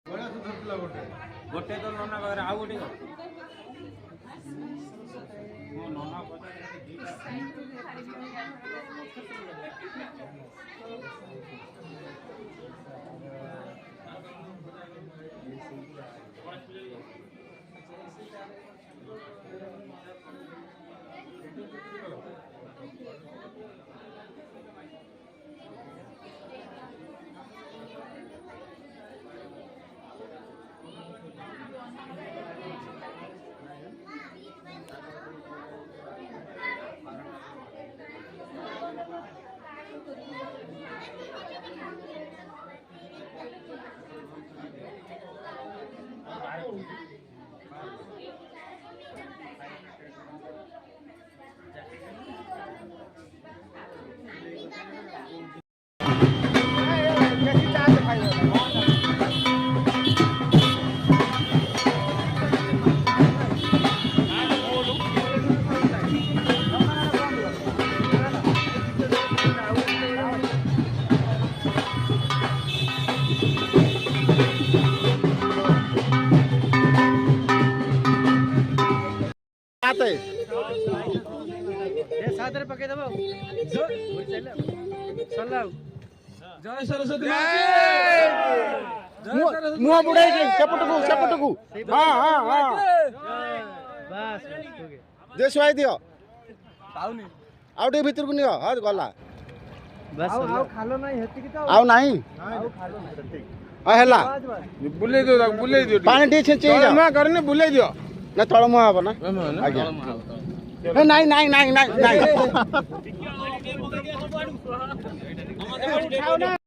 गोटे तो नना पाखे आउ गोटे नना सादर पके दबो जय सरस्वती मुआ बुढ़ाई गई सेपटकू हां हां हां बस दे सुआई दियो पाउनी आउ टे भीतर को नियो हा गला बस आउ खालो नहीं हेती की तो आउ नहीं आउ खालो नहीं आ हेला बुले दियो पानी टी छिंची जा ना करने बुले दियो ना तळ मुआ हबो ना आज्ञा नहीं नहीं नहीं नहीं नहीं